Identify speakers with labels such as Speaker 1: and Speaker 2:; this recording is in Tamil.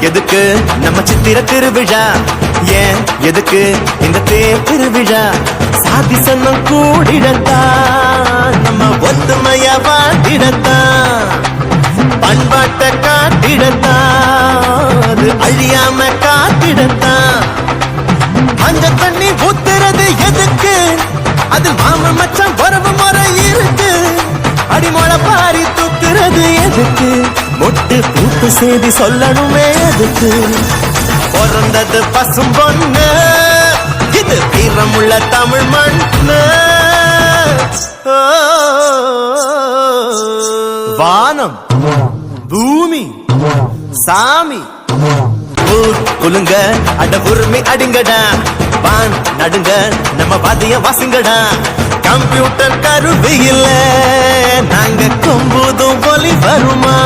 Speaker 1: எதுக்கு நம்ம சித்திர திருவிழா, ஏன் எதுக்கு இந்த தேர் திருவிழா, சாதி சன்னம் கூடிடத்தான், நம்ம ஒத்துமையா வாட்டிடத்தான், பண்பாட்டை காட்டிடத்தான், அது அழியாம காத்திடத்தான். மஞ்ச தண்ணி ஊத்துறது எதுக்கு, அது மாம மச்சான் வரவு முறை இருக்கு, அடிமொழ பாரி தூக்குறது எதுக்கு, மொட்டு பூத்து செய்தி சொல்லணுமே எதுக்கு, பிறந்தது பசும் பொண்ணு, இது வீரமுள்ள தமிழ் மண்ணு. வானம் பூமி சாமி ஊர் குலுங்க அட உரிமை அடிங்கடா, பான் நடுங்க நம்ம வாதிய வாசிங்கடா, கம்ப்யூட்டர் கருவி இல்ல நாங்க கொம்புதும் ஒலி வருமா,